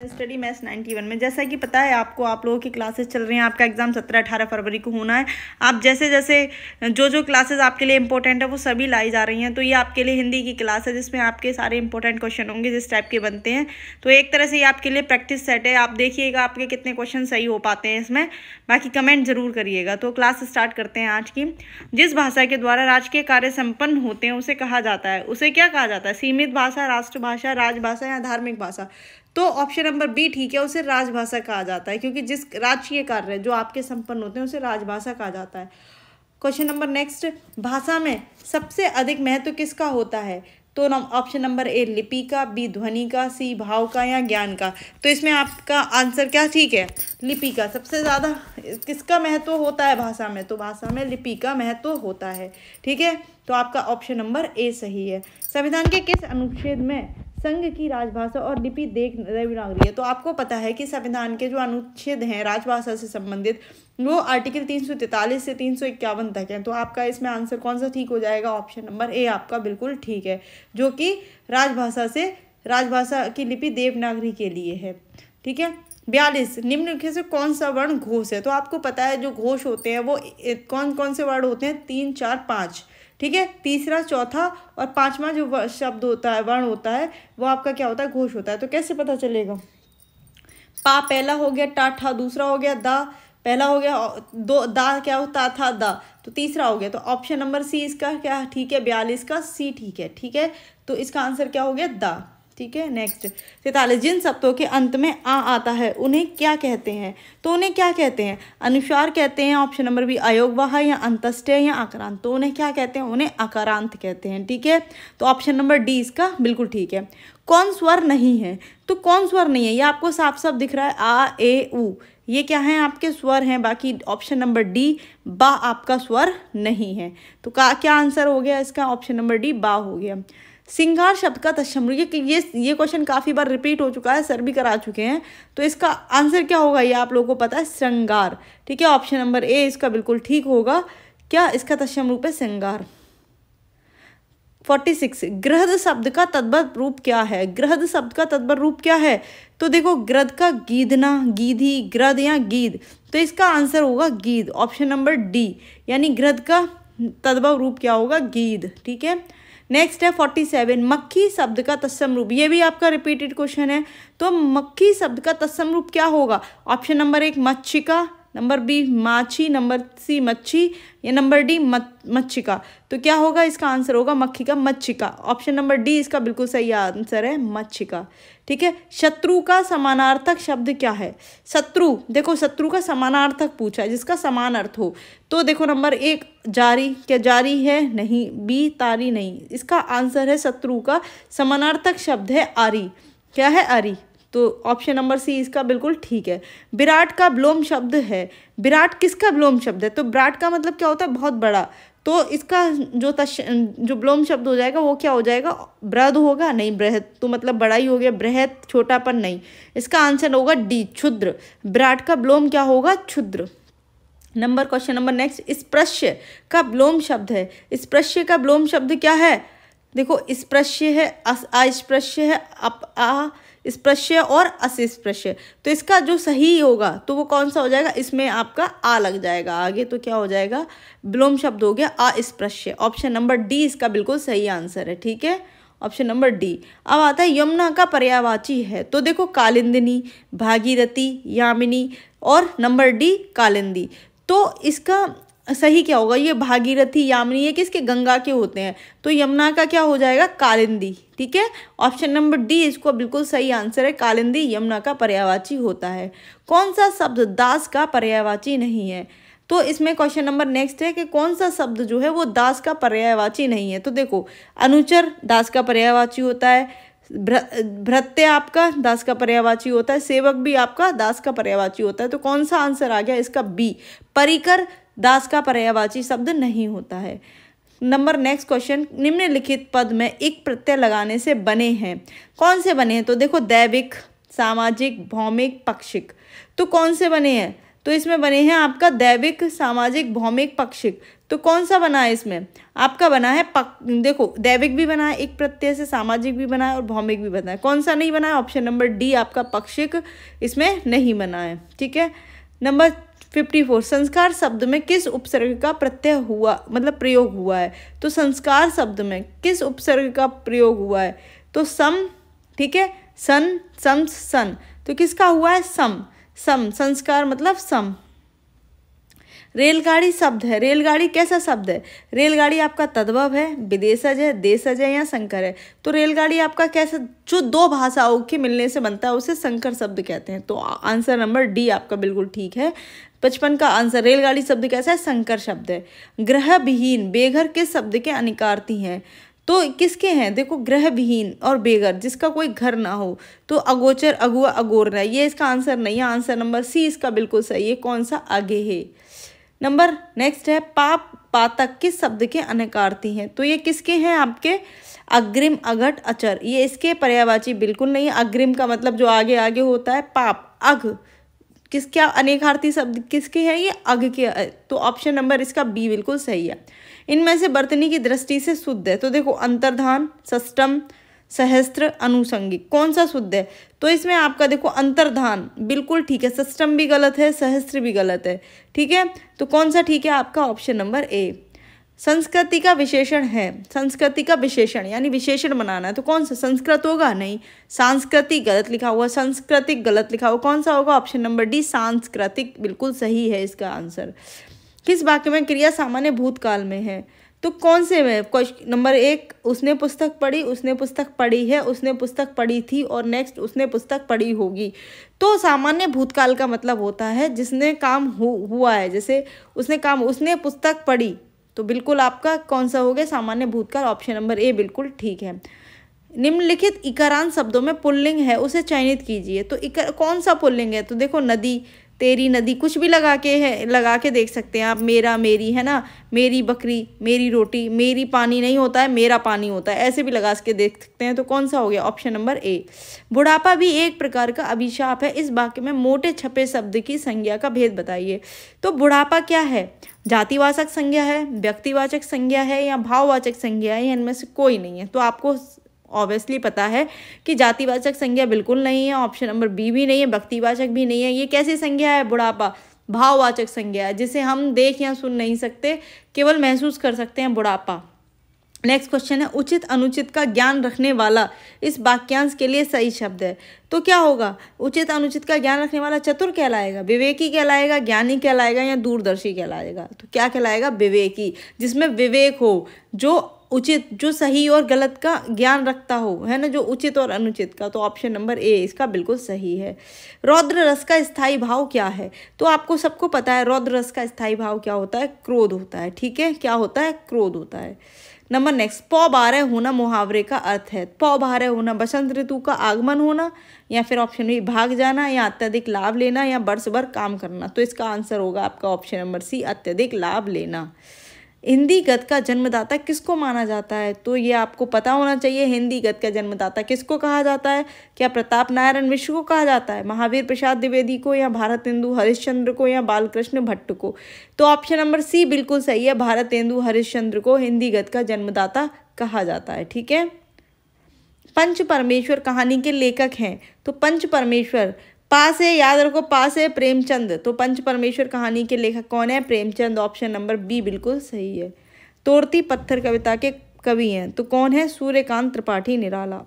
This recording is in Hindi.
स्टडी मैथ्स 91 में जैसा कि पता है आपको, आप लोगों की क्लासेस चल रही हैं। आपका एग्जाम 17-18 फरवरी को होना है। आप जैसे जैसे जो क्लासेस आपके लिए इंपॉर्टेंट है वो सभी लाई जा रही हैं। तो ये आपके लिए हिंदी की क्लास है जिसमें आपके सारे इंपॉर्टेंट क्वेश्चन होंगे जिस टाइप के बनते हैं। तो एक तरह से ये आपके लिए प्रैक्टिस सेट है। आप देखिएगा आपके कितने क्वेश्चन सही हो पाते हैं इसमें, बाकी कमेंट जरूर करिएगा। तो क्लास स्टार्ट करते हैं आज की। जिस भाषा के द्वारा राजकीय कार्य संपन्न होते हैं उसे कहा जाता है, उसे क्या कहा जाता है? सीमित भाषा, राष्ट्रभाषा, राजभाषा या धार्मिक भाषा? तो ऑप्शन नंबर बी ठीक है, उसे राजभाषा कहा जाता है, क्योंकि जिस राजकीय कार्य जो आपके संपन्न होते हैं उसे राजभाषा कहा जाता है। क्वेश्चन नंबर नेक्स्ट, भाषा में सबसे अधिक महत्व किसका होता है? तो ऑप्शन नंबर ए लिपि का, बी ध्वनि का, सी भाव का या ज्ञान का? तो इसमें आपका आंसर क्या ठीक है? लिपि का। सबसे ज़्यादा किसका महत्व होता है भाषा में? तो भाषा में लिपि का महत्व होता है। ठीक है, तो आपका ऑप्शन नंबर ए सही है। संविधान के किस अनुच्छेद में संघ की राजभाषा और लिपि देवनागरी है? तो आपको पता है कि संविधान के जो अनुच्छेद हैं राजभाषा से संबंधित वो आर्टिकल 343 से 351 तक है। तो आपका इसमें आंसर कौन सा ठीक हो जाएगा? ऑप्शन नंबर ए आपका बिल्कुल ठीक है, जो कि राजभाषा की लिपि देवनागरी के लिए है। ठीक है। 42, निम्नलिखित से कौन सा वर्ण घोष है? तो आपको पता है जो घोष होते हैं वो कौन कौन से वर्ण होते हैं? 3, 4, 5। ठीक है, तीसरा, चौथा और पांचवा जो शब्द होता है, वर्ण होता है, वो आपका क्या होता है? घोष होता है। तो कैसे पता चलेगा? पा पहला हो गया, टा ठा दूसरा हो गया, दा पहला हो गया, दो दा क्या होता था? दा तो तीसरा हो गया। तो ऑप्शन नंबर सी इसका क्या ठीक है? 42 का सी ठीक है। ठीक है, तो इसका आंसर क्या हो गया? दा। ठीक है। नेक्स्ट 43, जिन शब्दों के अंत में आ आता है उन्हें क्या कहते हैं? तो उन्हें क्या कहते हैं? अनुस्वार कहते हैं, ऑप्शन नंबर बी अयोगवाह या अंतस्त्य या आकारांत? तो उन्हें क्या कहते हैं? उन्हें आकारांत कहते हैं। ठीक है, तो ऑप्शन नंबर डी इसका बिल्कुल ठीक है। कौन स्वर नहीं है? तो कौन स्वर नहीं है? ये आपको साफ साफ दिख रहा है, आ ए उ, ये क्या है? आपके स्वर हैं। बाकी ऑप्शन नंबर डी बा आपका स्वर नहीं है। तो क्या आंसर हो गया इसका? ऑप्शन नंबर डी बा हो गया। सिंगार शब्द का तत्सम, ये क्वेश्चन काफ़ी बार रिपीट हो चुका है, सर भी करा चुके हैं। तो इसका आंसर क्या होगा? ये आप लोगों को पता है, श्रृंगार। ठीक है, ऑप्शन नंबर ए इसका बिल्कुल ठीक होगा। क्या इसका तत्सम रूप है? श्रृंगार। 46, गृहद शब्द का तद्भव रूप क्या है? गृहद शब्द का तद्भव रूप क्या है? तो देखो, गृहद का गीधना, गीधी, गृहद या गीध, तो इसका आंसर होगा गीध, ऑप्शन नंबर डी। यानी गृहद का तद्भव रूप क्या होगा? गीध। ठीक है। नेक्स्ट है 47, मक्खी शब्द का तत्सम रूप। ये भी आपका रिपीटेड क्वेश्चन है। तो मक्खी शब्द का तत्सम रूप क्या होगा? ऑप्शन नंबर 1 मच्छिका, नंबर बी माछी, नंबर सी मच्छी या नंबर डी मच्छिका? तो क्या होगा इसका आंसर? होगा मक्खी का मच्छिका, ऑप्शन नंबर डी इसका बिल्कुल सही आंसर है, मच्छिका। ठीक है। शत्रु का समानार्थक शब्द क्या है? शत्रु, देखो शत्रु का समानार्थक पूछा है जिसका समान अर्थ हो। तो देखो नंबर 1 जारी, क्या जारी है? नहीं। बी तारी, नहीं। इसका आंसर है शत्रु का समानार्थक शब्द है आरी। क्या है? आरी। तो ऑप्शन नंबर सी इसका बिल्कुल ठीक है। विराट का विलोम शब्द है। विराट किसका विलोम शब्द है? तो विराट का मतलब क्या होता है? बहुत बड़ा। तो इसका जो विलोम शब्द हो जाएगा वो क्या हो जाएगा? बृहद होगा। नहीं, बृहद तो मतलब बड़ा ही हो गया, बृहद छोटापन नहीं। इसका आंसर होगा डी क्षुद्र। विराट का विलोम क्या होगा? क्षुद्र। क्वेश्चन नंबर नेक्स्ट, स्पृश्य का विलोम शब्द है। स्पृश्य का विलोम शब्द क्या है? देखो, स्पृश्य है, अस्पृश्य है, स्पृश्य और अस्पृश्य। तो इसका जो सही होगा तो वो कौन सा हो जाएगा? इसमें आपका आ लग जाएगा आगे, तो क्या हो जाएगा? विलोम शब्द हो गया अस्पृश्य। ऑप्शन नंबर डी इसका बिल्कुल सही आंसर है। ठीक है, ऑप्शन नंबर डी। अब आता है यमुना का पर्यायवाची है। तो देखो, कालिंदिनी, भागीरथी, यामिनी और नंबर डी कालिंदी। तो इसका सही क्या होगा? ये भागीरथी, यामिनी, ये किसके? गंगा के होते हैं। तो यमुना का क्या हो जाएगा? कालिंदी। ठीक है, ऑप्शन नंबर डी इसको बिल्कुल सही आंसर है, कालिंदी यमुना का पर्यायवाची होता है। कौन सा शब्द दास का पर्यायवाची नहीं है? तो इसमें क्वेश्चन नंबर नेक्स्ट है कि कौन सा शब्द जो है वो दास का पर्यायवाची नहीं है? तो देखो, अनुचर दास का पर्यायवाची होता है, भृत्य आपका दास का पर्यायवाची होता है, सेवक भी आपका दास का पर्यायवाची होता है। तो कौन सा आंसर आ गया इसका? बी, परिकर दास का पर्यायवाची शब्द नहीं होता है। नेक्स्ट क्वेश्चन, निम्नलिखित पद में एक प्रत्यय लगाने से बने हैं। कौन से बने हैं? तो देखो, दैविक, सामाजिक, भौमिक, पाक्षिक। तो कौन से बने हैं? तो इसमें बने हैं आपका दैविक, सामाजिक, भौमिक, पाक्षिक। तो कौन सा बना है इसमें? आपका बना है देखो दैविक भी बना है एक प्रत्यय से, सामाजिक भी बना है और भौमिक भी बना है। कौन सा नहीं बना है? ऑप्शन नंबर डी आपका पाक्षिक इसमें नहीं बना है। ठीक है। नंबर 54, संस्कार शब्द में किस उपसर्ग का प्रत्यय हुआ, मतलब प्रयोग हुआ है? तो संस्कार शब्द में किस उपसर्ग का प्रयोग हुआ है? तो सम, ठीक है, सन, सम, सन। तो किसका हुआ है? सम। सम, संस्कार मतलब सम। रेलगाड़ी शब्द है, रेलगाड़ी कैसा शब्द है? रेलगाड़ी आपका तद्भव है, विदेशज है, देशज है या संकर है? तो रेलगाड़ी आपका कैसा, जो दो भाषाओं के मिलने से बनता है उसे संकर शब्द कहते हैं। तो आंसर नंबर डी आपका बिल्कुल ठीक है। 55 का आंसर, रेलगाड़ी शब्द कैसा है? संकर शब्द है। ग्रह विहीन, बेघर किस शब्द के अनिकार्थी हैं? तो किसके हैं? देखो ग्रह विहीन और बेघर, जिसका कोई घर ना हो, तो अगोचर, अगुआ, अगोरना, ये इसका आंसर नहीं है। आंसर नंबर सी इसका बिल्कुल सही है। कौन सा? आगे है। नंबर नेक्स्ट है, पाप, पातक किस शब्द के अनकार्थी हैं? तो ये किसके हैं आपके? अग्रिम, अघट, अचर, ये इसके पर्यायवाची बिल्कुल नहीं है। अग्रिम का मतलब जो आगे आगे होता है। पाप, अघ, किस क्या अनेकार्थी शब्द किसके हैं? ये अघ के। तो ऑप्शन नंबर इसका बी बिल्कुल सही है। इनमें से वर्तनी की दृष्टि से शुद्ध है? तो देखो अंतर्धान, षष्टम, सहस्त्र, अनुषंगिक, कौन सा शुद्ध है? तो इसमें आपका देखो अंतर्धान बिल्कुल ठीक है, षष्टम भी गलत है, सहस्त्र भी गलत है। ठीक है। तो कौन सा ठीक है आपका? Option number A. संस्कृति का विशेषण है, संस्कृति का विशेषण यानी विशेषण बनाना है, तो कौन सा? संस्कृत होगा? नहीं, सांस्कृतिक गलत लिखा हुआ, सांस्कृतिक गलत लिखा हुआ। कौन सा होगा? ऑप्शन नंबर डी, सांस्कृतिक बिल्कुल सही है इसका आंसर। किस वाक्य में क्रिया सामान्य भूतकाल में है? तो कौन से में? क्वेश्चन नंबर 1, उसने पुस्तक पढ़ी, उसने पुस्तक पढ़ी है, उसने पुस्तक पढ़ी थी और नेक्स्ट उसने पुस्तक पढ़ी होगी। तो सामान्य भूतकाल का मतलब होता है जिसने काम हुआ है, जैसे उसने पुस्तक पढ़ी, तो बिल्कुल आपका कौन सा हो गया? सामान्य भूतकाल। ऑप्शन नंबर ए बिल्कुल ठीक है। निम्नलिखित इकारांत शब्दों में पुल्लिंग है, उसे चयनित कीजिए। तो कौन सा पुल्लिंग है? तो देखो नदी, तेरी नदी, कुछ भी लगा के देख सकते हैं आप। मेरा, मेरी, है ना, मेरी बकरी, मेरी रोटी, मेरी पानी नहीं होता है, मेरा पानी होता है, ऐसे भी लगा के देख सकते हैं। तो कौन सा हो गया? Option number A. बुढ़ापा भी एक प्रकार का अभिशाप है, इस वाक्य में मोटे छपे शब्द की संज्ञा का भेद बताइए। तो बुढ़ापा क्या है? जातिवाचक संज्ञा है, व्यक्तिवाचक संज्ञा है या भाववाचक संज्ञा है, या इनमें से कोई नहीं है? तो आपको ऑब्वियसली पता है कि जातिवाचक संज्ञा बिल्कुल नहीं है, ऑप्शन नंबर बी भी नहीं है, व्यक्तिवाचक भी नहीं है। ये कैसी संज्ञा है? बुढ़ापा भाववाचक संज्ञा है, जिसे हम देख या सुन नहीं सकते, केवल महसूस कर सकते हैं बुढ़ापा। नेक्स्ट क्वेश्चन है, उचित अनुचित का ज्ञान रखने वाला इस वाक्यांश के लिए सही शब्द है। तो क्या होगा? उचित अनुचित का ज्ञान रखने वाला चतुर कहलाएगा, विवेकी कहलाएगा, ज्ञानी कहलाएगा या दूरदर्शी कहलाएगा? तो क्या कहलाएगा? विवेकी, जिसमें विवेक हो, जो उचित, जो सही और गलत का ज्ञान रखता हो, है ना, जो उचित और अनुचित का। तो ऑप्शन नंबर ए इसका बिल्कुल सही है। रौद्र रस का स्थायी भाव क्या है? तो आपको सबको पता है रौद्र रस का स्थायी भाव क्या होता है? क्रोध होता है। ठीक है, क्या होता है? क्रोध होता है। नंबर नेक्स्ट, पौ बारह होना मुहावरे का अर्थ है। पौ बारह होना बसंत ऋतु का आगमन होना, या फिर ऑप्शन बी भाग जाना, या अत्यधिक लाभ लेना, या वर्ष भर काम करना। तो इसका आंसर होगा आपका ऑप्शन नंबर सी, अत्यधिक लाभ लेना। हिंदी गद्य का जन्मदाता किसको माना जाता है? तो ये आपको पता होना चाहिए। हिंदी गद्य का जन्मदाता किसको कहा जाता है? क्या प्रताप नारायण मिश्र को कहा जाता है, महावीर प्रसाद द्विवेदी को, या भारतेंदु हरिश्चंद्र को, या बालकृष्ण भट्ट को? तो ऑप्शन नंबर सी बिल्कुल सही है, भारतेंदु हरिश्चंद्र को हिंदी गद्य का जन्मदाता कहा जाता है। ठीक है। पंच परमेश्वर कहानी के लेखक हैं। तो पंच परमेश्वर पास है, याद रखो पास है, प्रेमचंद। तो पंच परमेश्वर कहानी के लेखक कौन है? प्रेमचंद। ऑप्शन नंबर बी बिल्कुल सही है। तोड़ती पत्थर कविता के कवि हैं, तो कौन है? सूर्यकांत त्रिपाठी निराला।